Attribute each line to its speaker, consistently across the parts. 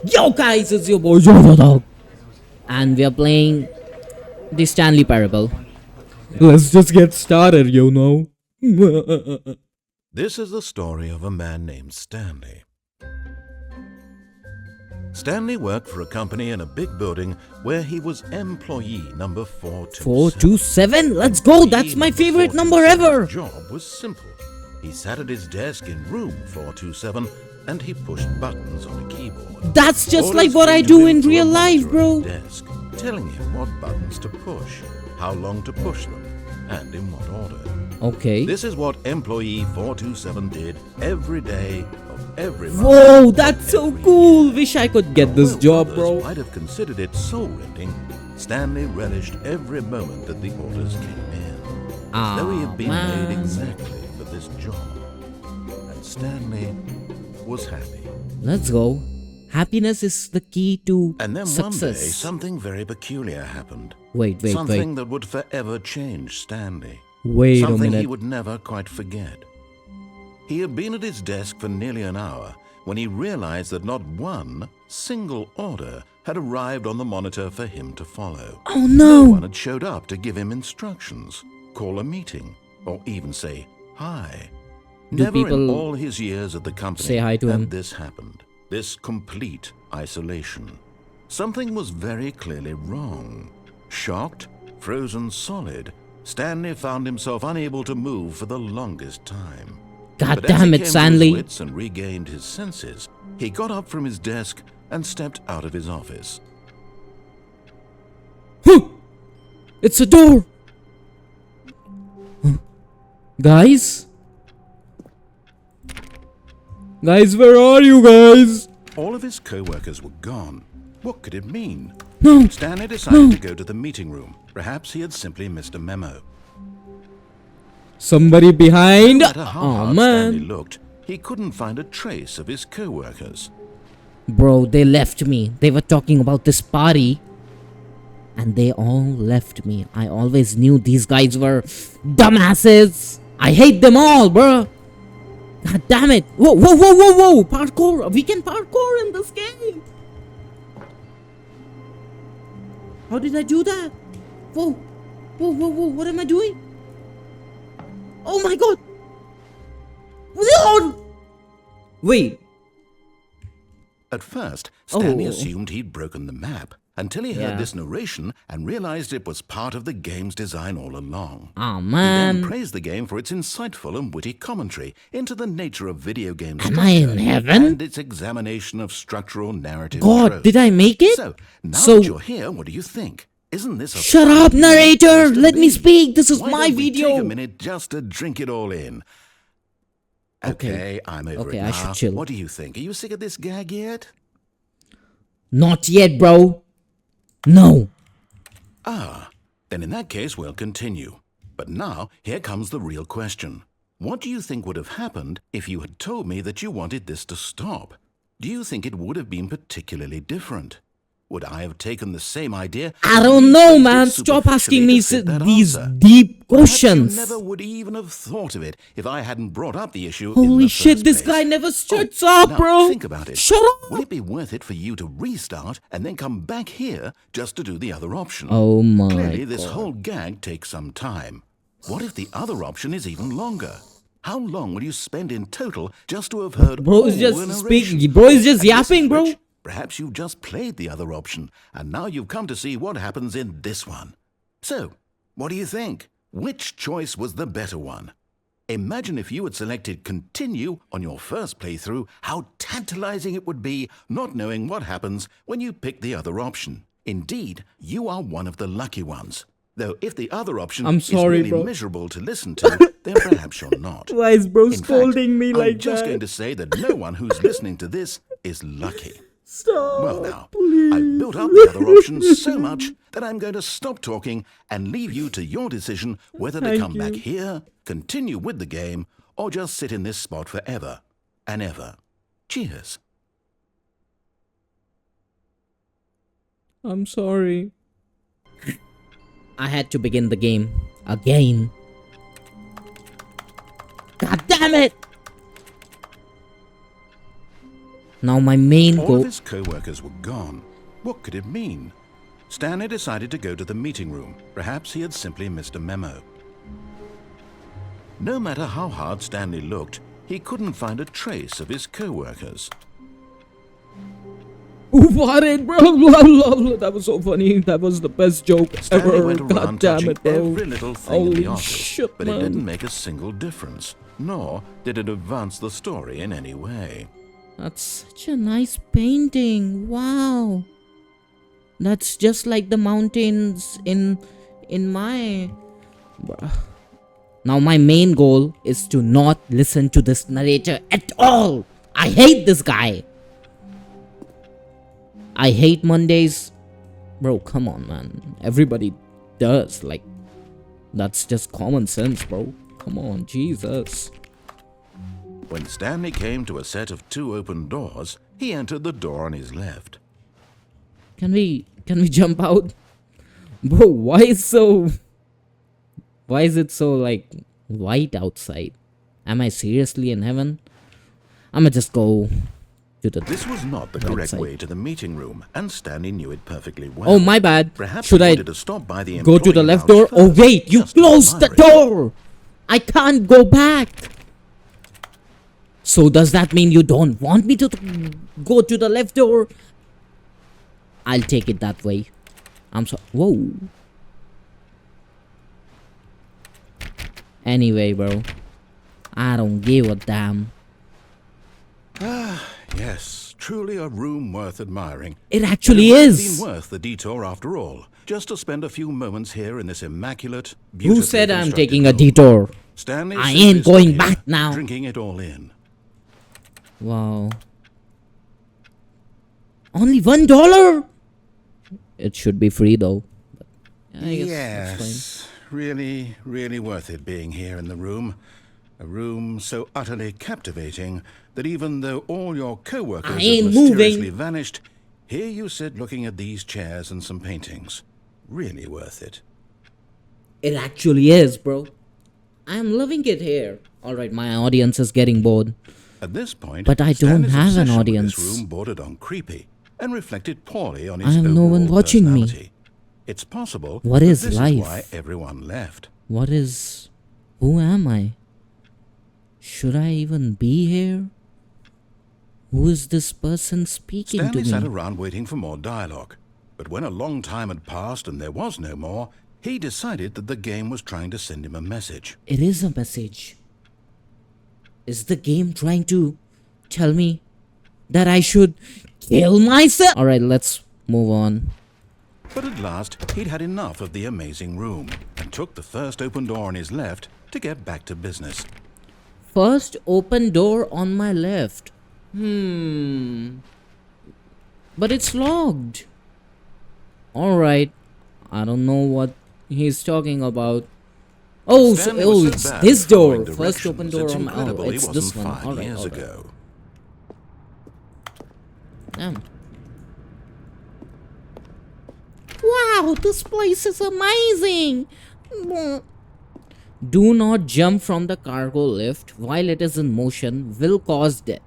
Speaker 1: Yo guys, it's your boy Dog, and we are playing the Stanley Parable. Let's just get started, you know.
Speaker 2: This is the story of a man named Stanley. Stanley worked for a company in a big building where he was employee number 427.
Speaker 1: 427? Let's go, that's my favorite number ever.
Speaker 2: His job was simple. He sat at his desk in room 427 and he pushed buttons on a keyboard.
Speaker 1: That's just
Speaker 2: Orders
Speaker 1: like what
Speaker 2: came
Speaker 1: I
Speaker 2: to
Speaker 1: do
Speaker 2: him
Speaker 1: in
Speaker 2: through a
Speaker 1: real life,
Speaker 2: monitor on
Speaker 1: bro.
Speaker 2: his desk, telling him what buttons to push, how long to push them, and in what order.
Speaker 1: Okay.
Speaker 2: This is what employee 427 did every day of every month.
Speaker 1: Whoa, that's so cool. Wish I could get this
Speaker 2: Although
Speaker 1: job,
Speaker 2: others
Speaker 1: bro.
Speaker 2: might have considered it soul-rending, Stanley relished every moment that the orders came in, as though he had been made exactly for this job. And Stanley was happy.
Speaker 1: Let's go. Happiness is the key to
Speaker 2: And then one day,
Speaker 1: success.
Speaker 2: something very peculiar happened.
Speaker 1: Wait.
Speaker 2: Something that would forever change Stanley.
Speaker 1: Wait a
Speaker 2: Something he
Speaker 1: minute.
Speaker 2: would never quite forget. He had been at his desk for nearly an hour when he realized that not one single order had arrived on the monitor for him to follow.
Speaker 1: Oh
Speaker 2: No
Speaker 1: no.
Speaker 2: one had showed up to give him instructions, call a meeting, or even say hi.
Speaker 1: Do
Speaker 2: Never in
Speaker 1: people
Speaker 2: all his years at the company
Speaker 1: say hi to
Speaker 2: had
Speaker 1: him?
Speaker 2: this happened. This complete isolation. Something was very clearly wrong. Shocked, frozen solid, Stanley found himself unable to move for the longest time.
Speaker 1: God
Speaker 2: But as
Speaker 1: damn
Speaker 2: he
Speaker 1: it,
Speaker 2: came to
Speaker 1: Stanley.
Speaker 2: his wits and regained his senses, he got up from his desk and stepped out of his office.
Speaker 1: Huh! It's a door. Huh. Guys? Guys, where are you guys?
Speaker 2: All of his co-workers were gone. What could it mean?
Speaker 1: No.
Speaker 2: Stanley decided to go to the meeting room. Perhaps he had simply missed a memo.
Speaker 1: Somebody behind.
Speaker 2: No matter how
Speaker 1: Oh
Speaker 2: hard Stanley
Speaker 1: man.
Speaker 2: looked, he couldn't find a trace of his co-workers.
Speaker 1: Bro, they left me. They were talking about this party. And they all left me. I always knew these guys were dumbasses. I hate them all, bro. God damn it. Whoa. Parkour. We can parkour in this game. How did I do that? Whoa. What am I doing? Oh my god. Wait.
Speaker 2: At first, Stanley
Speaker 1: Oh.
Speaker 2: assumed he'd broken the map until he heard
Speaker 1: Yeah.
Speaker 2: this narration and realized it was part of the game's design all along.
Speaker 1: Oh
Speaker 2: He then
Speaker 1: man.
Speaker 2: praised the game for its insightful and witty commentary into the nature of video game
Speaker 1: Am I in
Speaker 2: structure
Speaker 1: heaven?
Speaker 2: and its examination of structural narrative
Speaker 1: God,
Speaker 2: tropes.
Speaker 1: did I make it?
Speaker 2: So, now
Speaker 1: So-
Speaker 2: that you're here, what do you think? Isn't this a
Speaker 1: Shut
Speaker 2: fun
Speaker 1: up, narrator!
Speaker 2: place to
Speaker 1: Let me
Speaker 2: be?
Speaker 1: speak! This is
Speaker 2: Why
Speaker 1: my
Speaker 2: don't we
Speaker 1: video!
Speaker 2: Take a minute just to drink it all in. Okay, I'm over
Speaker 1: Okay,
Speaker 2: it
Speaker 1: I
Speaker 2: now.
Speaker 1: should chill.
Speaker 2: What do you think? Are you sick of this gag yet?
Speaker 1: Not yet, bro. No.
Speaker 2: Then in that case, we'll continue. But now, here comes the real question. What do you think would have happened if you had told me that you wanted this to stop? Do you think it would have been particularly different? Would I have taken the same idea?
Speaker 1: I don't know,
Speaker 2: and
Speaker 1: man.
Speaker 2: used it
Speaker 1: Stop asking me
Speaker 2: superficially to fit that
Speaker 1: these
Speaker 2: answer?
Speaker 1: deep
Speaker 2: Perhaps
Speaker 1: questions.
Speaker 2: you never would even have thought of it if I hadn't brought up the issue in
Speaker 1: Holy
Speaker 2: the
Speaker 1: shit,
Speaker 2: first
Speaker 1: this
Speaker 2: place.
Speaker 1: guy never shuts
Speaker 2: Oh,
Speaker 1: up,
Speaker 2: now
Speaker 1: bro.
Speaker 2: think about it.
Speaker 1: Shut
Speaker 2: Would
Speaker 1: up.
Speaker 2: it be worth it for you to restart and then come back here just to do the other option?
Speaker 1: Oh my
Speaker 2: Clearly, this
Speaker 1: god.
Speaker 2: whole gag takes some time. What if the other option is even longer? How long will you spend in total just to have heard
Speaker 1: Bro is
Speaker 2: all
Speaker 1: just
Speaker 2: the narration?
Speaker 1: speaking. Bro is just
Speaker 2: And this is
Speaker 1: yapping, bro.
Speaker 2: which perhaps you've just played the other option, and now you've come to see what happens in this one. So, what do you think? Which choice was the better one? Imagine if you had selected continue on your first playthrough, how tantalizing it would be not knowing what happens when you pick the other option. Indeed, you are one of the lucky ones. Though if the other option
Speaker 1: I'm sorry,
Speaker 2: is really
Speaker 1: bro.
Speaker 2: miserable to listen to, then perhaps you're not.
Speaker 1: Why is bro
Speaker 2: In fact,
Speaker 1: scolding me
Speaker 2: I'm
Speaker 1: like
Speaker 2: just
Speaker 1: that?
Speaker 2: going to say that no one who's listening to this is lucky.
Speaker 1: Stop.
Speaker 2: Well now,
Speaker 1: please.
Speaker 2: I've built up the other options so much that I'm going to stop talking and leave you to your decision whether to
Speaker 1: Thank
Speaker 2: come back
Speaker 1: you.
Speaker 2: here, continue with the game, or just sit in this spot forever and ever. Cheers.
Speaker 1: I'm sorry. I had to begin the game again. God damn it! Now my main
Speaker 2: All of
Speaker 1: goal.
Speaker 2: his co-workers were gone. What could it mean? Stanley decided to go to the meeting room. Perhaps he had simply missed a memo. No matter how hard Stanley looked, he couldn't find a trace of his co-workers.
Speaker 1: Warren, bro, blah, blah, blah. That was so funny. That was the best joke
Speaker 2: Stanley
Speaker 1: ever.
Speaker 2: went
Speaker 1: God
Speaker 2: around
Speaker 1: damn
Speaker 2: touching
Speaker 1: it, bro.
Speaker 2: every little thing in the
Speaker 1: Holy
Speaker 2: office,
Speaker 1: shit,
Speaker 2: but it
Speaker 1: man.
Speaker 2: didn't make a single difference, nor did it advance the story in any way.
Speaker 1: That's such a nice painting. Wow. That's just like the mountains in my. Bruh. Now my main goal is to not listen to this narrator at all. I hate this guy. I hate Mondays. Bro, come on, man. Everybody does. Like, that's just common sense, bro. Come on, Jesus.
Speaker 2: When Stanley came to a set of 2 open doors, he entered the door on his left.
Speaker 1: Can we jump out? Bro, why is it so like white outside? Am I seriously in heaven? I'ma just go to the.
Speaker 2: This was not the correct
Speaker 1: side.
Speaker 2: way to the meeting room, and Stanley knew it perfectly well.
Speaker 1: Oh, my bad.
Speaker 2: Perhaps
Speaker 1: Should
Speaker 2: he
Speaker 1: I
Speaker 2: wanted to stop by the
Speaker 1: go to the
Speaker 2: employee
Speaker 1: left
Speaker 2: lounge
Speaker 1: door? Oh
Speaker 2: first,
Speaker 1: wait, you
Speaker 2: just to
Speaker 1: closed the
Speaker 2: admire it.
Speaker 1: door. I can't go back. So does that mean you don't want me to go to the left door? I'll take it that way. I'm so. Whoa. Anyway, bro. I don't give a damn.
Speaker 2: Yes, truly a room worth admiring.
Speaker 1: It actually
Speaker 2: It would have
Speaker 1: is.
Speaker 2: been worth the detour after all, just to spend a few moments here in this immaculate, beautifully
Speaker 1: Who said I'm
Speaker 2: constructed
Speaker 1: taking a
Speaker 2: home.
Speaker 1: detour?
Speaker 2: Stanley
Speaker 1: I
Speaker 2: simply
Speaker 1: ain't
Speaker 2: stood
Speaker 1: going
Speaker 2: here,
Speaker 1: back now.
Speaker 2: drinking it all in.
Speaker 1: Wow. Only $1? It should be free though. But I guess that's fine.
Speaker 2: Yes, really, really worth it being here in the room. A room so utterly captivating that even though all your co-workers
Speaker 1: I
Speaker 2: have
Speaker 1: ain't
Speaker 2: mysteriously
Speaker 1: moving.
Speaker 2: vanished, here you sit looking at these chairs and some paintings. Really worth it.
Speaker 1: It actually is, bro. I'm loving it here. Alright, my audience is getting bored.
Speaker 2: At this point,
Speaker 1: But I don't
Speaker 2: Stanley's
Speaker 1: have an
Speaker 2: obsession with
Speaker 1: audience.
Speaker 2: This room bordered on creepy and reflected poorly on
Speaker 1: I
Speaker 2: his
Speaker 1: have no one
Speaker 2: overall
Speaker 1: watching me.
Speaker 2: personality. It's possible
Speaker 1: What
Speaker 2: that
Speaker 1: is
Speaker 2: this
Speaker 1: life?
Speaker 2: is why everyone left.
Speaker 1: What is... Who am I? Should I even be here? Who is this person speaking
Speaker 2: Stanley
Speaker 1: to
Speaker 2: sat
Speaker 1: me?
Speaker 2: around waiting for more dialogue. But when a long time had passed and there was no more, he decided that the game was trying to send him a message.
Speaker 1: It is a message. Is the game trying to tell me that I should kill myself? Alright, let's move on.
Speaker 2: But at last, he'd had enough of the amazing room and took the first open door on his left to get back to business.
Speaker 1: First open door on my left. But it's locked. Alright. I don't know what he's talking about. Oh,
Speaker 2: Stanley was so
Speaker 1: it's
Speaker 2: bad
Speaker 1: this
Speaker 2: at
Speaker 1: door.
Speaker 2: following
Speaker 1: First open
Speaker 2: directions,
Speaker 1: door
Speaker 2: it's
Speaker 1: on my...
Speaker 2: incredible
Speaker 1: Oh,
Speaker 2: he
Speaker 1: it's
Speaker 2: wasn't
Speaker 1: this one.
Speaker 2: 5
Speaker 1: Alright,
Speaker 2: years
Speaker 1: alright.
Speaker 2: ago.
Speaker 1: Damn. Wow, this place is amazing. Do not jump from the cargo lift while it is in motion, will cause death.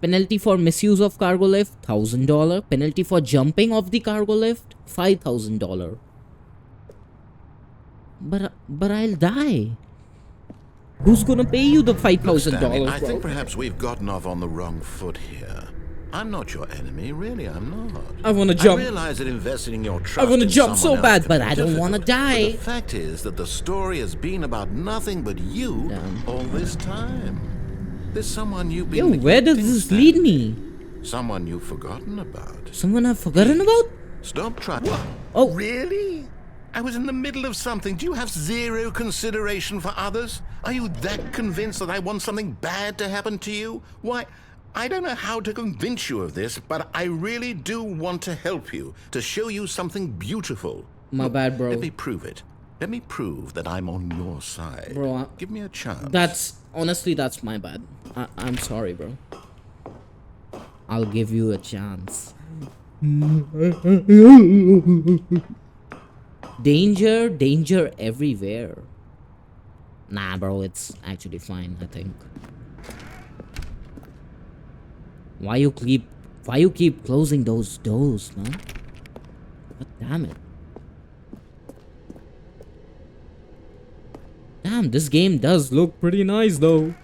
Speaker 1: Penalty for misuse of cargo lift, $1,000. Penalty for jumping off the cargo lift, $5,000. But I'll die. Who's gonna pay you the $5,000,
Speaker 2: Stanley, I
Speaker 1: bro?
Speaker 2: think perhaps we've gotten off on the wrong foot here. I'm not your enemy, really, I'm not.
Speaker 1: I wanna jump.
Speaker 2: I realize that investing in your trust
Speaker 1: wanna
Speaker 2: in
Speaker 1: jump
Speaker 2: someone
Speaker 1: so bad,
Speaker 2: else
Speaker 1: but
Speaker 2: can be
Speaker 1: I don't wanna
Speaker 2: difficult.
Speaker 1: die.
Speaker 2: But the fact is that the story has been about nothing but you
Speaker 1: Damn.
Speaker 2: all this time. There's someone you've been
Speaker 1: Yo, where does
Speaker 2: neglecting,
Speaker 1: this lead
Speaker 2: Stanley.
Speaker 1: me?
Speaker 2: Someone you've forgotten about.
Speaker 1: Someone I've forgotten about?
Speaker 2: Stop trying.
Speaker 1: Oh.
Speaker 2: Really? I was in the middle of something. Do you have zero consideration for others? Are you that convinced that I want something bad to happen to you? Why, I don't know how to convince you of this, but I really do want to help you, to show you something beautiful.
Speaker 1: My bad, bro.
Speaker 2: Let me prove it. Let me prove that I'm on your side.
Speaker 1: Bro,
Speaker 2: give me a chance.
Speaker 1: That's honestly, that's my bad. I'm sorry, bro. I'll give you a chance. Danger everywhere. Nah, bro, it's actually fine, I think. Why you keep Why you keep closing those doors, man? God damn it. Damn, this game does look pretty nice though.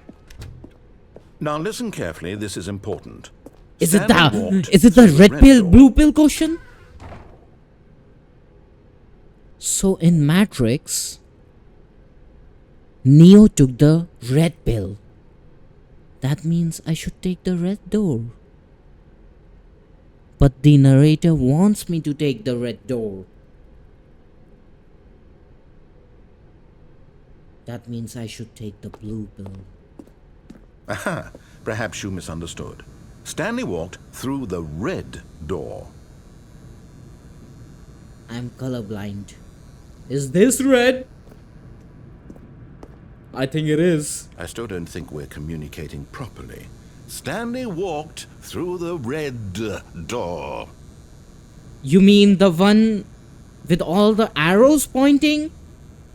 Speaker 2: Now listen carefully, this is important.
Speaker 1: Is it
Speaker 2: Stanley walked
Speaker 1: the
Speaker 2: through the
Speaker 1: red pill,
Speaker 2: door.
Speaker 1: blue pill question? So in Matrix, Neo took the red pill. That means I should take the red door. But the narrator wants me to take the red door. That means I should take the blue pill.
Speaker 2: Aha, perhaps you misunderstood. Stanley walked through the red door.
Speaker 1: I'm colorblind. Is this red? I think it is.
Speaker 2: I still don't think we're communicating properly. Stanley walked through the red door.
Speaker 1: You mean the one with all the arrows pointing?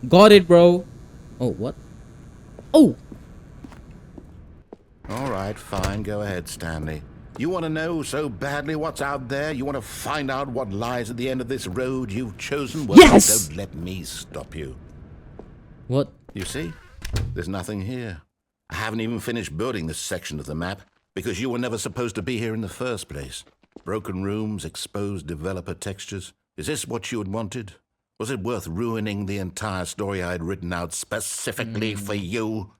Speaker 1: Got it, bro. Oh, what? Oh!
Speaker 2: All right, fine, go ahead, Stanley. You want to know so badly what's out there? You want to find out what lies at the end of this road you've chosen? Well,
Speaker 1: yes!
Speaker 2: Don't let me stop you.
Speaker 1: What?
Speaker 2: You see? There's nothing here. I haven't even finished building this section of the map because you were never supposed to be here in the first place. Broken rooms, exposed developer textures. Is this what you had wanted? Was it worth ruining the entire story I had written out specifically for you?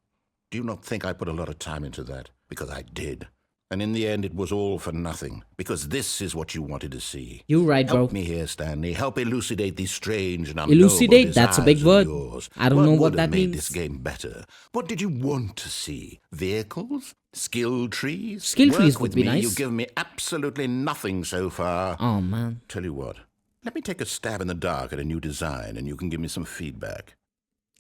Speaker 2: Do you not think I put a lot of time into that? Because I did. And in the end, it was all for nothing. Because this is what you wanted to see.
Speaker 1: You're right, bro.
Speaker 2: Help me here, Stanley. Help elucidate these strange and unknowable
Speaker 1: Elucidate? That's a big
Speaker 2: desires of
Speaker 1: word.
Speaker 2: yours.
Speaker 1: I don't know what
Speaker 2: would
Speaker 1: that
Speaker 2: have made
Speaker 1: means.
Speaker 2: this game better? What did you want to see? Vehicles? Skill trees?
Speaker 1: Skill
Speaker 2: Work
Speaker 1: trees
Speaker 2: with
Speaker 1: would be
Speaker 2: me.
Speaker 1: nice.
Speaker 2: You've given me absolutely nothing so far.
Speaker 1: Oh, man.
Speaker 2: Tell you what. Let me take a stab in the dark at a new design and you can give me some feedback.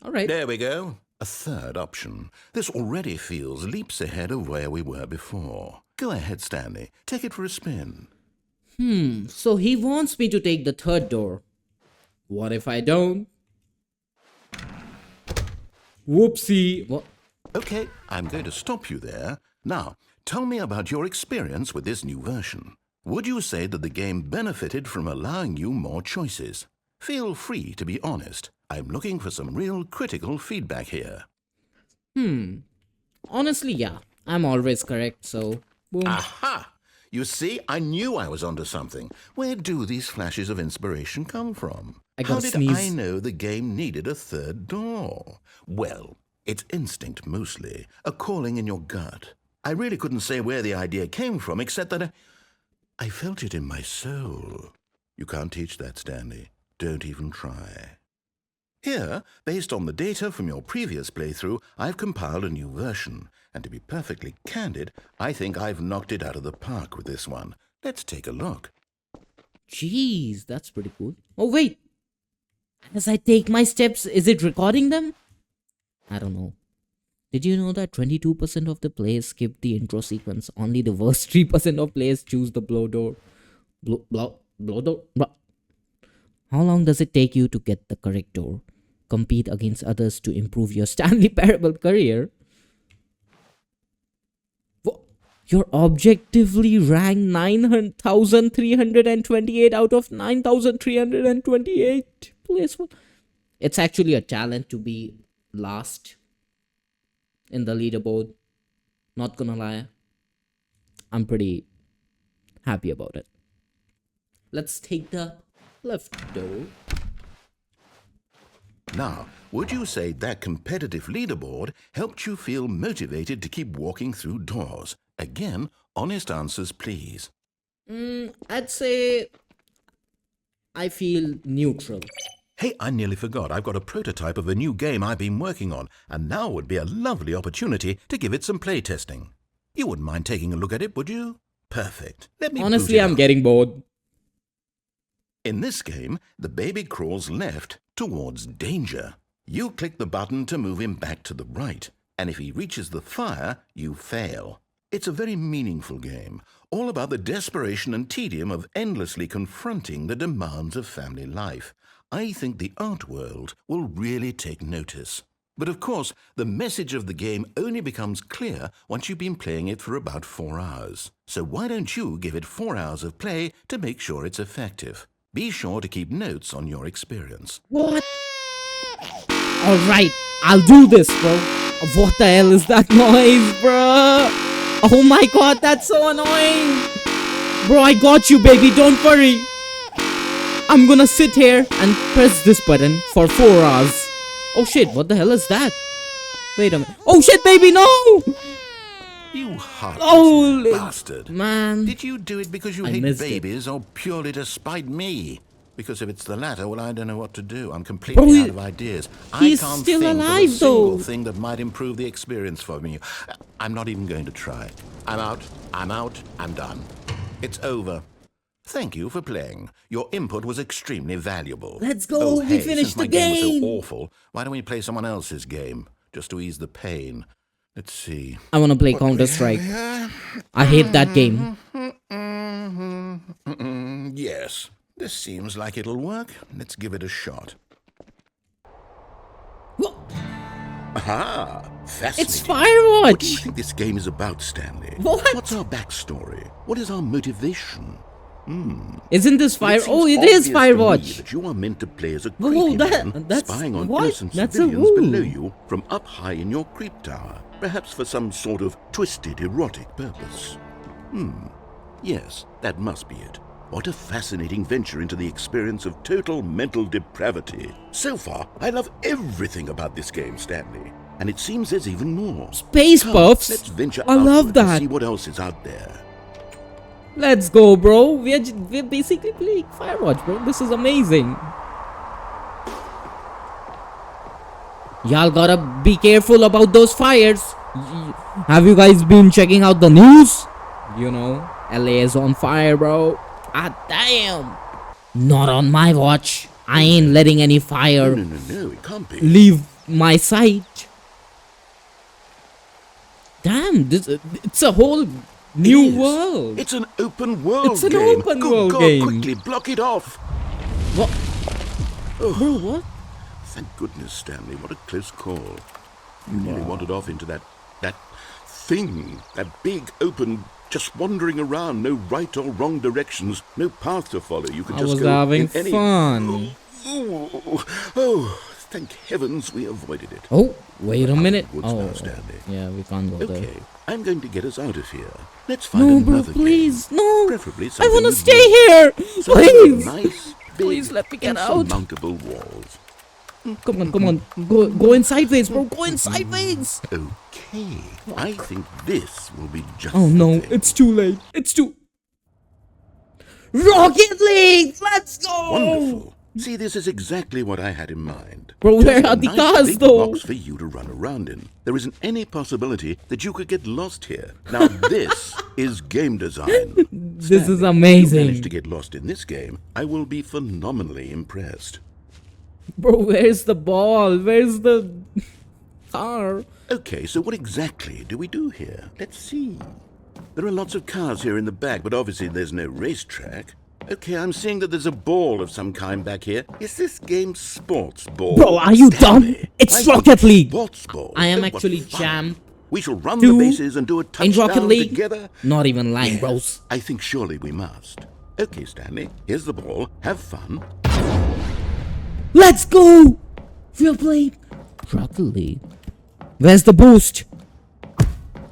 Speaker 1: All right.
Speaker 2: There we go. A third option. This already feels leaps ahead of where we were before. Go ahead, Stanley. Take it for a spin.
Speaker 1: So he wants me to take the third door. What if I don't? Whoopsie. What?
Speaker 2: Okay, I'm going to stop you there. Now, tell me about your experience with this new version. Would you say that the game benefited from allowing you more choices? Feel free to be honest. I'm looking for some real critical feedback here.
Speaker 1: Honestly, yeah. I'm always correct, so boom.
Speaker 2: Aha! You see, I knew I was onto something. Where do these flashes of inspiration come from?
Speaker 1: I
Speaker 2: How
Speaker 1: gotta
Speaker 2: did
Speaker 1: sneeze.
Speaker 2: I know the game needed a third door? Well, it's instinct mostly, a calling in your gut. I really couldn't say where the idea came from, except that I felt it in my soul. You can't teach that, Stanley. Don't even try. Here, based on the data from your previous playthrough, I've compiled a new version. And to be perfectly candid, I think I've knocked it out of the park with this one. Let's take a look.
Speaker 1: Jeez, that's pretty cool. Oh, wait. As I take my steps, is it recording them? I don't know. Did you know that 22% of the players skip the intro sequence? Only the worst 3% of players choose the blow door. Blow door? How long does it take you to get the correct door? Compete against others to improve your Stanley Parable career? You're objectively ranked 9,328 out of 9,328 place. It's actually a challenge to be last in the leaderboard. Not gonna lie. I'm pretty happy about it. Let's take the left door.
Speaker 2: Now, would you say that competitive leaderboard helped you feel motivated to keep walking through doors? Again, honest answers, please.
Speaker 1: I'd say I feel neutral.
Speaker 2: Hey, I nearly forgot. I've got a prototype of a new game I've been working on, and now would be a lovely opportunity to give it some playtesting. You wouldn't mind taking a look at it, would you? Perfect. Let me
Speaker 1: Honestly,
Speaker 2: boot it
Speaker 1: I'm
Speaker 2: up.
Speaker 1: getting bored.
Speaker 2: In this game, the baby crawls left towards danger. You click the button to move him back to the right, and if he reaches the fire, you fail. It's a very meaningful game, all about the desperation and tedium of endlessly confronting the demands of family life. I think the art world will really take notice. But of course, the message of the game only becomes clear once you've been playing it for about 4 hours. So why don't you give it 4 hours of play to make sure it's effective? Be sure to keep notes on your experience.
Speaker 1: What? Alright, I'll do this, bro. What the hell is that noise, bro? Oh my god, that's so annoying. Bro, I got you, baby. Don't worry. I'm gonna sit here and press this button for 4 hours. Oh shit, what the hell is that? Wait a minute. Oh shit, baby, no!
Speaker 2: You heartless bastard.
Speaker 1: Man.
Speaker 2: Did you do it because you hate babies or purely to spite me? Because if it's the latter, well, I don't know what to do. I'm completely out of ideas. I can't
Speaker 1: still
Speaker 2: think
Speaker 1: alive,
Speaker 2: of a single
Speaker 1: though.
Speaker 2: thing that might improve the experience for me. I'm not even going to try. I'm out. I'm done. It's over. Thank you for playing. Your input was extremely valuable.
Speaker 1: Let's go.
Speaker 2: Oh,
Speaker 1: We
Speaker 2: hey,
Speaker 1: finished
Speaker 2: since my
Speaker 1: the
Speaker 2: game was
Speaker 1: game.
Speaker 2: so awful, why don't we play someone else's game? Just to ease the pain. Let's see.
Speaker 1: I wanna play Counter-Strike. I hate that game.
Speaker 2: Yes, this seems like it'll work. Let's give it a shot.
Speaker 1: What?
Speaker 2: Aha! Fascinating.
Speaker 1: It's
Speaker 2: What do you
Speaker 1: Firewatch.
Speaker 2: think this game is about, Stanley?
Speaker 1: What?
Speaker 2: What's our backstory? What is our motivation?
Speaker 1: Isn't this
Speaker 2: Well,
Speaker 1: Fire? Oh, it
Speaker 2: seems
Speaker 1: is
Speaker 2: obvious to me
Speaker 1: Firewatch.
Speaker 2: that you are meant to play as a
Speaker 1: Whoa,
Speaker 2: creepy
Speaker 1: that-
Speaker 2: man,
Speaker 1: that's-
Speaker 2: spying on
Speaker 1: what?
Speaker 2: innocent
Speaker 1: That's a
Speaker 2: civilians
Speaker 1: rule.
Speaker 2: below you from up high in your creep tower, perhaps for some sort of twisted erotic purpose. Yes, that must be it. What a fascinating venture into the experience of total mental depravity. So far, I love everything about this game, Stanley. And it seems there's even more.
Speaker 1: Space
Speaker 2: Come,
Speaker 1: Puffs.
Speaker 2: let's venture
Speaker 1: I love
Speaker 2: outward and
Speaker 1: that.
Speaker 2: see what else is out there.
Speaker 1: Let's go, bro. We're basically playing Firewatch, bro. This is amazing. Y'all gotta be careful about those fires. Have you guys been checking out the news? You know, LA is on fire, bro. Ah, damn. Not on my watch. I ain't letting any fire
Speaker 2: No, it can't be.
Speaker 1: leave my sight. Damn, it's a whole new
Speaker 2: It is.
Speaker 1: world.
Speaker 2: It's an open world
Speaker 1: It's an
Speaker 2: game.
Speaker 1: open
Speaker 2: Good
Speaker 1: world
Speaker 2: God,
Speaker 1: game.
Speaker 2: quickly block it off.
Speaker 1: What? Bro, what?
Speaker 2: Thank goodness, Stanley. What a close call. You nearly wandered off into that thing, that big open, just wandering around, no right or wrong directions, no path to follow. You could
Speaker 1: I
Speaker 2: just
Speaker 1: was
Speaker 2: go
Speaker 1: having
Speaker 2: in any.
Speaker 1: fun.
Speaker 2: Oh, thank heavens we avoided it.
Speaker 1: Oh, wait a minute.
Speaker 2: Woods
Speaker 1: Oh,
Speaker 2: now, Stanley.
Speaker 1: yeah, we can't go there.
Speaker 2: Okay, I'm going to get us out of here. Let's find
Speaker 1: No, bro,
Speaker 2: another
Speaker 1: please,
Speaker 2: game.
Speaker 1: no.
Speaker 2: Preferably
Speaker 1: I
Speaker 2: something
Speaker 1: wanna
Speaker 2: with
Speaker 1: stay
Speaker 2: walls.
Speaker 1: here.
Speaker 2: Something
Speaker 1: Please.
Speaker 2: with nice, big,
Speaker 1: Please let me get out.
Speaker 2: insurmountable walls.
Speaker 1: Come on. Go in sideways, bro. Go in sideways.
Speaker 2: Okay, I think this will be just
Speaker 1: Oh
Speaker 2: the
Speaker 1: no,
Speaker 2: thing.
Speaker 1: it's too late. It's too. Rocket League. Let's go.
Speaker 2: Wonderful. See, this is exactly what I had in mind.
Speaker 1: Bro,
Speaker 2: Just
Speaker 1: where
Speaker 2: a
Speaker 1: are the
Speaker 2: nice
Speaker 1: cars,
Speaker 2: big
Speaker 1: though?
Speaker 2: box for you to run around in. There isn't any possibility that you could get lost here. Now this is game design.
Speaker 1: This is
Speaker 2: Stanley, if you
Speaker 1: amazing.
Speaker 2: manage to get lost in this game, I will be phenomenally impressed.
Speaker 1: Bro, where's the ball? Where's the car?
Speaker 2: Okay, so what exactly do we do here? Let's see. There are lots of cars here in the back, but obviously there's no racetrack. Okay, I'm seeing that there's a ball of some kind back here. Is this game sports ball?
Speaker 1: Bro, are you
Speaker 2: Stanley,
Speaker 1: dumb? It's
Speaker 2: I think
Speaker 1: Rocket League.
Speaker 2: Sports ball.
Speaker 1: I am
Speaker 2: Oh, what
Speaker 1: actually
Speaker 2: fun.
Speaker 1: champ
Speaker 2: We shall run
Speaker 1: two
Speaker 2: the bases and do a
Speaker 1: in
Speaker 2: touchdown
Speaker 1: Rocket League.
Speaker 2: together.
Speaker 1: Not even lying,
Speaker 2: Yes,
Speaker 1: bros.
Speaker 2: I think surely we must. Okay, Stanley, here's the ball. Have fun.
Speaker 1: Let's go. We're playing Rocket League. Where's the boost?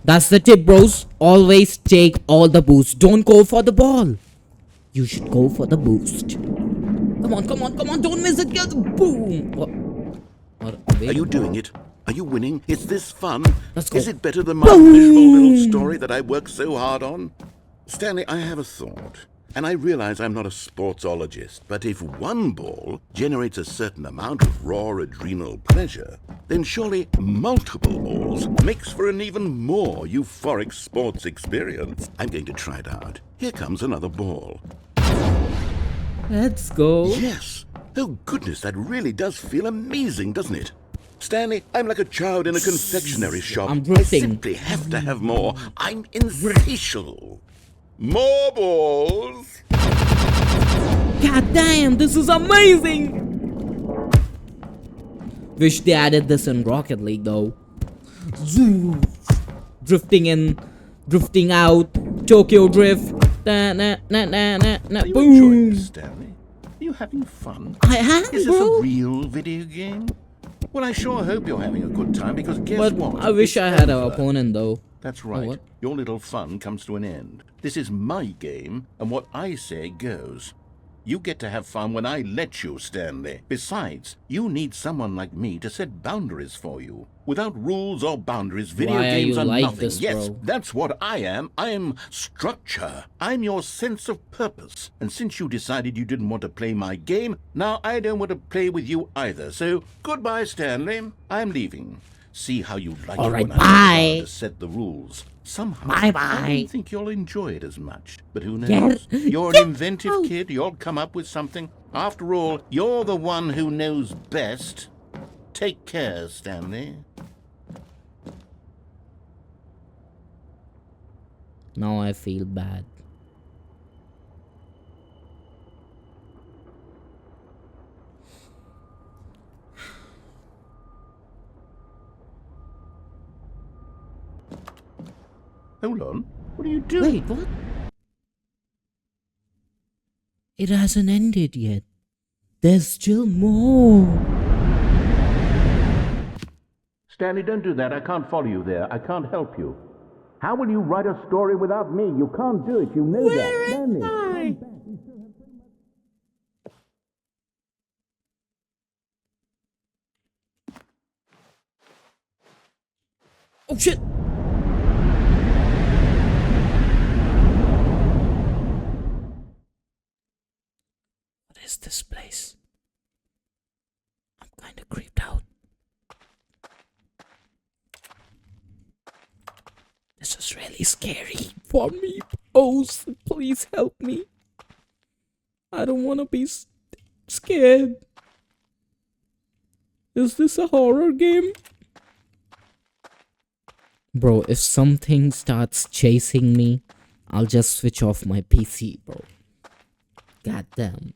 Speaker 1: That's the tip, bros. Always take all the boost. Don't go for the ball. You should go for the boost. Come on. Don't miss it. Get the boom. What?
Speaker 2: Are you doing it? Are you winning? Is this fun?
Speaker 1: Let's go.
Speaker 2: Is it better than my miserable little story that I worked so hard on? Stanley, I have a thought. And I realize I'm not a sportsologist, but if one ball generates a certain amount of raw adrenal pleasure, then surely multiple balls makes for an even more euphoric sports experience. I'm going to try it out. Here comes another ball.
Speaker 1: Let's go.
Speaker 2: Yes. Oh, goodness, that really does feel amazing, doesn't it? Stanley, I'm like a child in a confectionery shop.
Speaker 1: I'm
Speaker 2: I
Speaker 1: drifting.
Speaker 2: simply have to have more. I'm insatiable. More balls.
Speaker 1: God damn, this is amazing. Wish they added this in Rocket League though. Zoo. Drifting in, drifting out, Tokyo Drift. Na, na, na, na, na, na.
Speaker 2: Are you
Speaker 1: Boom.
Speaker 2: enjoying this, Stanley? Are you having fun?
Speaker 1: I am,
Speaker 2: Is this
Speaker 1: bro.
Speaker 2: a real video game? Well, I sure hope you're having a good time, because guess
Speaker 1: But
Speaker 2: what?
Speaker 1: I wish
Speaker 2: It's
Speaker 1: I had an
Speaker 2: over.
Speaker 1: opponent though.
Speaker 2: That's right.
Speaker 1: what?
Speaker 2: Your little fun comes to an end. This is my game, and what I say goes. You get to have fun when I let you, Stanley. Besides, you need someone like me to set boundaries for you. Without rules or boundaries, video
Speaker 1: Why are
Speaker 2: games
Speaker 1: you
Speaker 2: are
Speaker 1: like
Speaker 2: nothing.
Speaker 1: this,
Speaker 2: Yes,
Speaker 1: bro?
Speaker 2: that's what I am. I'm structure. I'm your sense of purpose. And since you decided you didn't want to play my game, now I don't want to play with you either. So, goodbye, Stanley. I'm leaving. See how you like
Speaker 1: All
Speaker 2: it
Speaker 1: right,
Speaker 2: when I'm around
Speaker 1: bye.
Speaker 2: to set the rules. Somehow,
Speaker 1: Bye-bye.
Speaker 2: I don't think you'll enjoy it as much. But who
Speaker 1: Get-
Speaker 2: knows? You're an
Speaker 1: get
Speaker 2: inventive
Speaker 1: out.
Speaker 2: kid. You'll come up with something. After all, you're the one who knows best. Take care, Stanley.
Speaker 1: Now I feel bad.
Speaker 2: Hold on. What are you doing?
Speaker 1: Wait, what? It hasn't ended yet. There's still more.
Speaker 2: Stanley, don't do that. I can't follow you there. I can't help you. How will you write a story without me? You can't do it. You know that, Stanley.
Speaker 1: I? Oh shit! What is this place? I'm kinda creeped out. This is really scary for me. Oh, please help me. I don't wanna be scared. Is this a horror game? Bro, if something starts chasing me, I'll just switch off my PC, bro. God damn.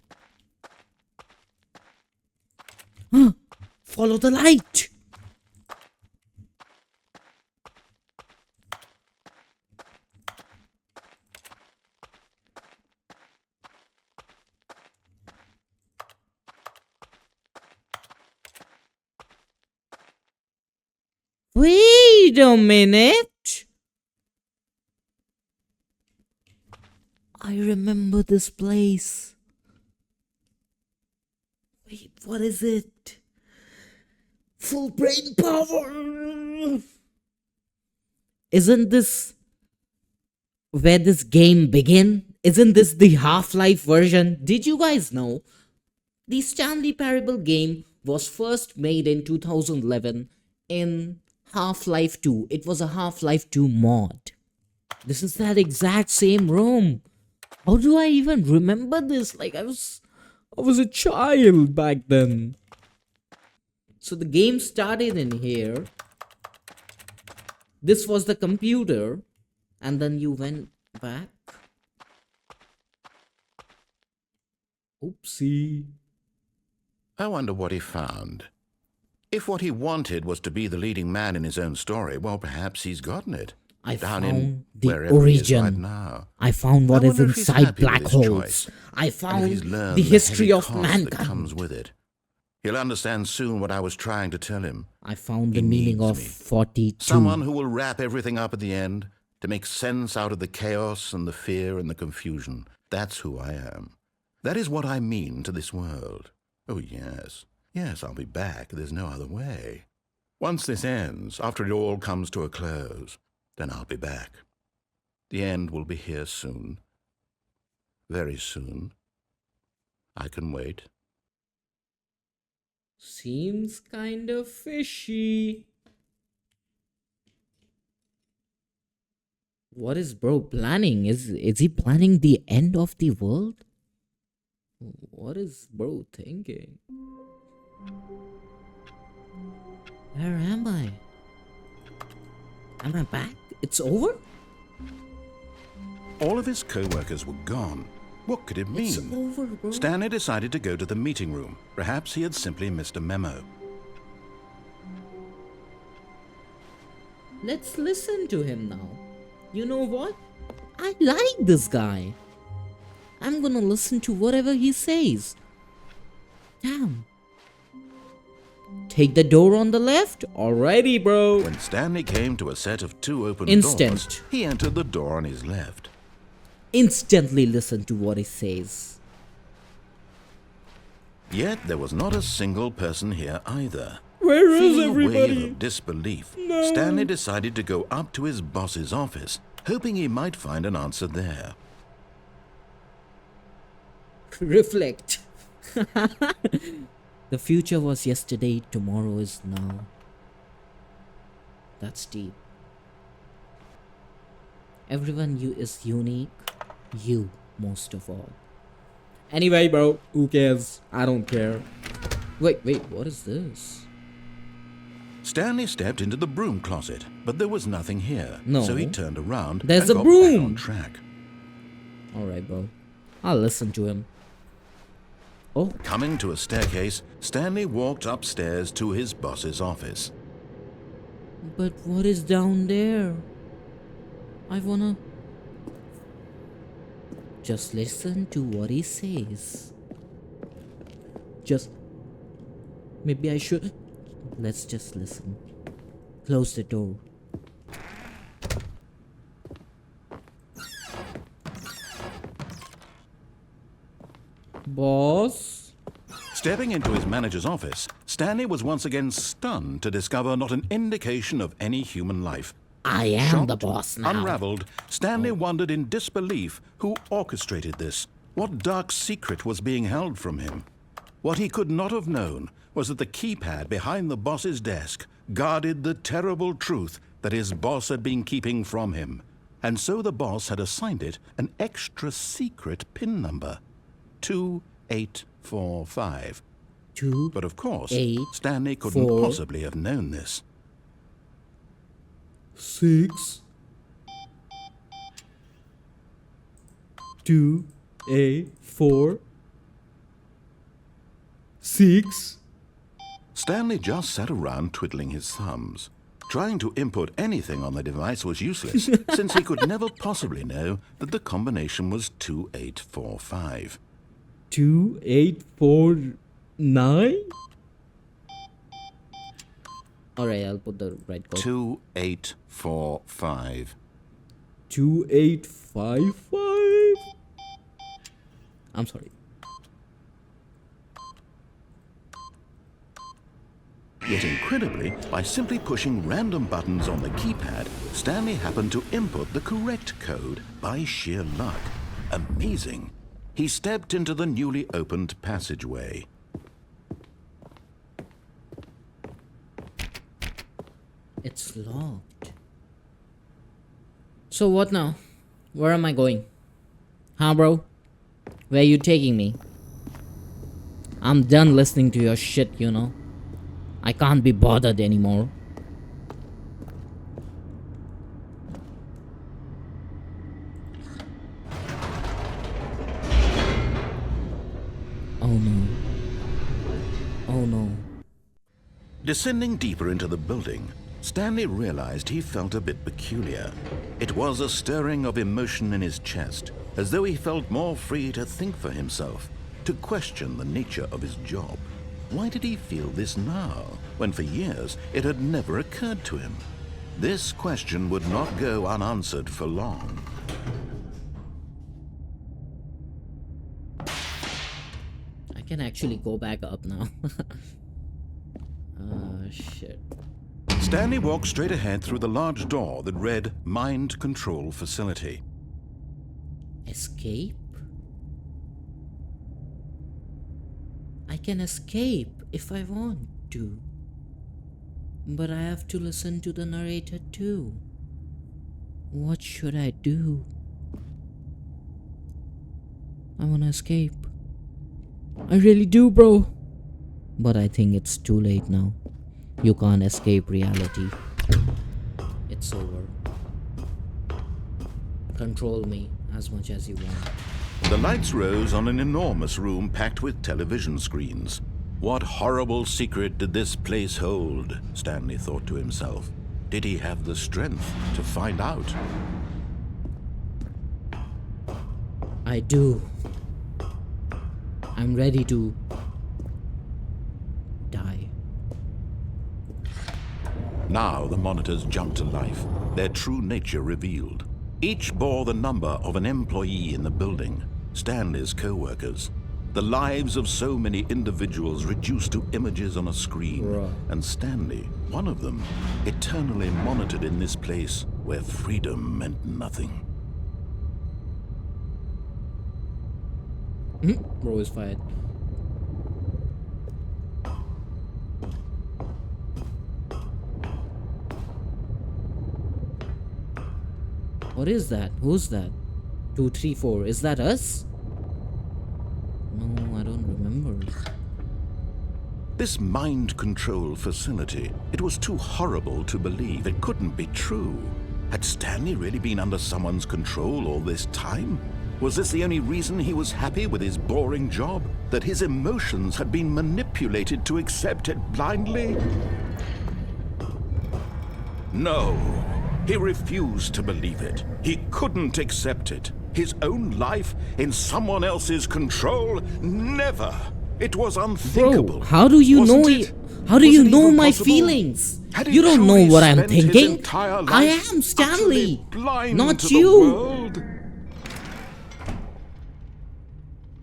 Speaker 1: Follow the light. Wait a minute. I remember this place. Wait, what is it? Full brain power. Isn't this where this game began? Isn't this the Half-Life version? Did you guys know? The Stanley Parable game was first made in 2011 in Half-Life 2. It was a Half-Life 2 mod. This is that exact same room. How do I even remember this? Like I was a child back then. So the game started in here. This was the computer. And then you went back. Oopsie.
Speaker 2: I wonder what he found. If what he wanted was to be the leading man in his own story, well, perhaps he's gotten it.
Speaker 1: I
Speaker 2: down
Speaker 1: found
Speaker 2: in
Speaker 1: the
Speaker 2: wherever he is right
Speaker 1: origin.
Speaker 2: now.
Speaker 1: I found what
Speaker 2: I
Speaker 1: is
Speaker 2: wonder if he's
Speaker 1: inside
Speaker 2: happy with
Speaker 1: black
Speaker 2: his
Speaker 1: holes.
Speaker 2: choice,
Speaker 1: I
Speaker 2: and if
Speaker 1: found
Speaker 2: he's learned
Speaker 1: the history
Speaker 2: heavy
Speaker 1: of
Speaker 2: cost that comes
Speaker 1: mankind.
Speaker 2: with it. He'll understand soon what I was trying to tell him.
Speaker 1: I found
Speaker 2: He
Speaker 1: the meaning
Speaker 2: needs
Speaker 1: of
Speaker 2: me.
Speaker 1: 42.
Speaker 2: Someone who will wrap everything up at the end to make sense out of the chaos and the fear and the confusion. That's who I am. That is what I mean to this world. Oh, yes. Yes, I'll be back. There's no other way. Once this ends, after it all comes to a close, then I'll be back. The end will be here soon. Very soon. I can wait.
Speaker 1: Seems kind of fishy. What is bro planning? Is he planning the end of the world? What is bro thinking? Where am I? Am I back? It's over?
Speaker 2: All of his co-workers were gone. What could it mean?
Speaker 1: It's over, bro.
Speaker 2: Stanley decided to go to the meeting room. Perhaps he had simply missed a memo.
Speaker 1: Let's listen to him now. You know what? I like this guy. I'm gonna listen to whatever he says. Damn. Take the door on the left? Alrighty, bro.
Speaker 2: When Stanley came to a set of 2 open
Speaker 1: Instant.
Speaker 2: doors, he entered the door on his left.
Speaker 1: Instantly listen to what he says.
Speaker 2: Yet there was not a single person here either.
Speaker 1: Where is
Speaker 2: Feeling a wave
Speaker 1: everybody?
Speaker 2: of disbelief,
Speaker 1: No.
Speaker 2: Stanley decided to go up to his boss's office, hoping he might find an answer there.
Speaker 1: Reflect. The future was yesterday, tomorrow is now. That's deep. Everyone is unique. You, most of all. Anyway, bro, who cares? I don't care. Wait, what is this?
Speaker 2: Stanley stepped into the broom closet, but there was nothing here.
Speaker 1: No.
Speaker 2: So he turned around
Speaker 1: There's
Speaker 2: and
Speaker 1: a
Speaker 2: got back
Speaker 1: broom.
Speaker 2: on track.
Speaker 1: Alright, bro. I'll listen to him. Oh,
Speaker 2: Coming to a staircase, Stanley walked upstairs to his boss's office.
Speaker 1: but what is down there? I wanna... Just listen to what he says. Maybe I should... Let's just listen. Close the door. Boss?
Speaker 2: Stepping into his manager's office, Stanley was once again stunned to discover not an indication of any human life.
Speaker 1: I am
Speaker 2: Shocked,
Speaker 1: the boss now.
Speaker 2: Unraveled, Stanley wondered in disbelief who orchestrated this. What dark secret was being held from him? What he could not have known was that the keypad behind the boss's desk guarded the terrible truth that his boss had been keeping from him. And so the boss had assigned it an extra secret PIN number. 2845. But of course,
Speaker 1: 8,
Speaker 2: Stanley couldn't
Speaker 1: 4,
Speaker 2: possibly have known this.
Speaker 1: 6 2 8 4 6.
Speaker 2: Stanley just sat around twiddling his thumbs. Trying to input anything on the device was useless, since he could never possibly know that the combination was 2845.
Speaker 1: 2 8 4 9. Alright, I'll put the right code.
Speaker 2: 2845.
Speaker 1: 2855. I'm sorry.
Speaker 2: Yet incredibly, by simply pushing random buttons on the keypad, Stanley happened to input the correct code by sheer luck. Amazing. He stepped into the newly opened passageway.
Speaker 1: It's locked. So what now? Where am I going? Huh, bro? Where you taking me? I'm done listening to your shit, you know. I can't be bothered anymore. Oh no. Oh no.
Speaker 2: Descending deeper into the building, Stanley realized he felt a bit peculiar. It was a stirring of emotion in his chest, as though he felt more free to think for himself, to question the nature of his job. Why did he feel this now, when for years it had never occurred to him? This question would not go unanswered for long.
Speaker 1: I can actually go back up now. Shit.
Speaker 2: Stanley walked straight ahead through the large door that read Mind Control Facility.
Speaker 1: Escape? I can escape if I want to. But I have to listen to the narrator too. What should I do? I wanna escape. I really do, bro. But I think it's too late now. You can't escape reality. It's over. Control me as much as you want.
Speaker 2: The lights rose on an enormous room packed with television screens. What horrible secret did this place hold? Stanley thought to himself. Did he have the strength to find out?
Speaker 1: I do. I'm ready to die.
Speaker 2: Now the monitors jumped to life, their true nature revealed. Each bore the number of an employee in the building, Stanley's co-workers. The lives of so many individuals reduced to images on a screen.
Speaker 1: Bruh.
Speaker 2: And Stanley, one of them, eternally monitored in this place where freedom meant nothing.
Speaker 1: Bro is fired. What is that? Who's that? 234. Is that us? No, I don't remember.
Speaker 2: This mind control facility, it was too horrible to believe. It couldn't be true. Had Stanley really been under someone's control all this time? Was this the only reason he was happy with his boring job? That his emotions had been manipulated to accept it blindly? No, he refused to believe it. He couldn't accept it. His own life in someone else's control? Never. It was unthinkable.
Speaker 1: Bro, how do you
Speaker 2: Wasn't
Speaker 1: know
Speaker 2: it?
Speaker 1: it? How do
Speaker 2: Was
Speaker 1: you
Speaker 2: it
Speaker 1: know
Speaker 2: even
Speaker 1: my
Speaker 2: possible?
Speaker 1: feelings?
Speaker 2: Had he
Speaker 1: You don't know
Speaker 2: truly
Speaker 1: what I'm
Speaker 2: spent his
Speaker 1: thinking.
Speaker 2: entire life
Speaker 1: I am Stanley,
Speaker 2: utterly blind
Speaker 1: not
Speaker 2: to the
Speaker 1: you.
Speaker 2: world?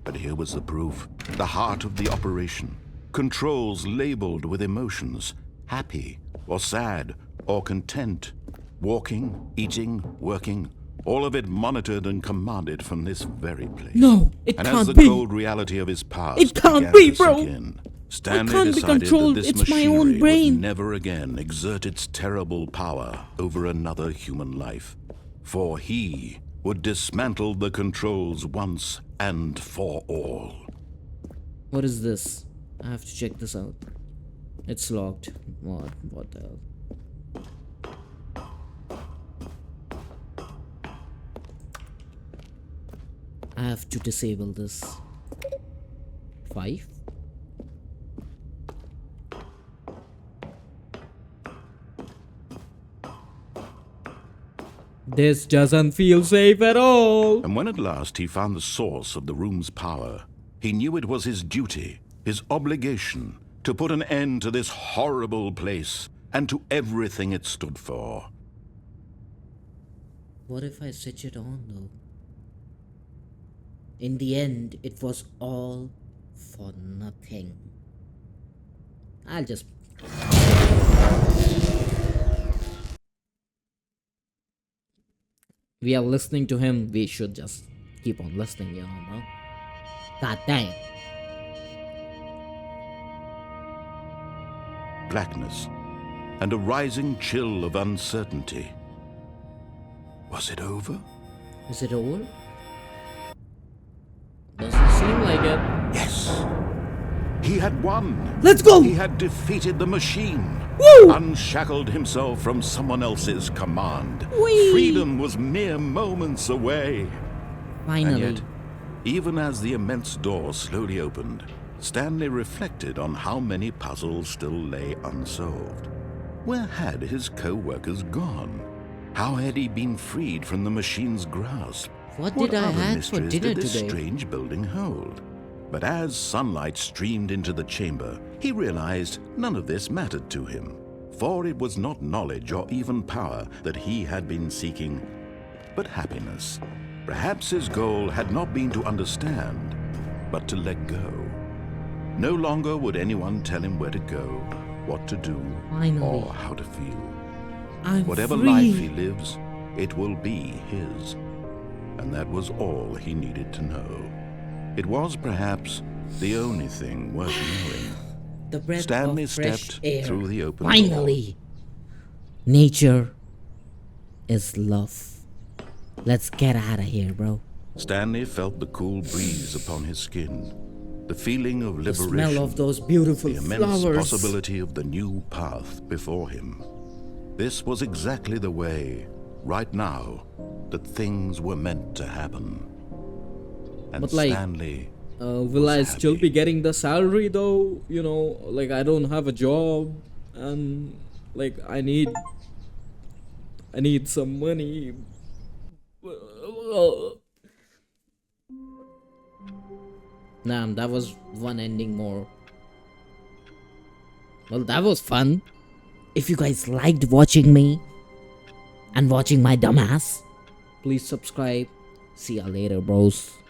Speaker 2: But here was the proof. The heart of the operation. Controls labeled with emotions. Happy or sad or content. Walking, eating, working. All of it monitored and commanded from this very place.
Speaker 1: No, it
Speaker 2: and
Speaker 1: can't
Speaker 2: as the
Speaker 1: be.
Speaker 2: cold reality of his past
Speaker 1: It can't
Speaker 2: began
Speaker 1: be,
Speaker 2: to
Speaker 1: bro.
Speaker 2: sink in, Stanley
Speaker 1: can't be
Speaker 2: decided
Speaker 1: controlled.
Speaker 2: that this
Speaker 1: It's my
Speaker 2: machinery
Speaker 1: own brain.
Speaker 2: would never again exert its terrible power over another human life. For he would dismantle the controls once and for all.
Speaker 1: What is this? I have to check this out. It's locked. What the hell? I have to disable this. 5. This doesn't feel safe at all.
Speaker 2: And when at last he found the source of the room's power, he knew it was his duty, his obligation, to put an end to this horrible place and to everything it stood for.
Speaker 1: What if I switch it on though? In the end, it was all for nothing. I'll just... We are listening to him, we should just keep on listening, you know, bro. God dang.
Speaker 2: Blackness and a rising chill of uncertainty. Was it over?
Speaker 1: Is it over? Doesn't seem like it.
Speaker 2: Yes. He had won.
Speaker 1: Let's go!
Speaker 2: He had defeated the machine.
Speaker 1: Woo!
Speaker 2: Unshackled himself from someone else's command.
Speaker 1: Whee!
Speaker 2: Freedom was mere moments away.
Speaker 1: Finally.
Speaker 2: And yet, even as the immense door slowly opened, Stanley reflected on how many puzzles still lay unsolved. Where had his co-workers gone? How had he been freed from the machine's grasp?
Speaker 1: What did I
Speaker 2: other
Speaker 1: have for
Speaker 2: mysteries
Speaker 1: dinner
Speaker 2: did this
Speaker 1: today?
Speaker 2: strange building hold? But as sunlight streamed into the chamber, he realized none of this mattered to him. For it was not knowledge or even power that he had been seeking, but happiness. Perhaps his goal had not been to understand, but to let go. No longer would anyone tell him where to go, what to do,
Speaker 1: Finally.
Speaker 2: or how to feel.
Speaker 1: I'm
Speaker 2: Whatever
Speaker 1: free.
Speaker 2: life he lives, it will be his. And that was all he needed to know. It was perhaps the only thing worth knowing.
Speaker 1: The breath
Speaker 2: Stanley
Speaker 1: of fresh
Speaker 2: stepped
Speaker 1: air.
Speaker 2: through the open door.
Speaker 1: Finally. Nature is love. Let's get out of here, bro.
Speaker 2: Stanley felt the cool breeze upon his skin, the feeling of
Speaker 1: The
Speaker 2: liberation,
Speaker 1: smell of those beautiful
Speaker 2: the immense
Speaker 1: flowers.
Speaker 2: possibility of the new path before him. This was exactly the way, right now, that things were meant to happen. And
Speaker 1: But, like,
Speaker 2: Stanley
Speaker 1: will I
Speaker 2: was
Speaker 1: still
Speaker 2: happy.
Speaker 1: be getting the salary though? You know, like I don't have a job and like I need I need some money. Nah, that was one ending more. Well, that was fun. If you guys liked watching me and watching my dumbass, please subscribe. See ya later, bros.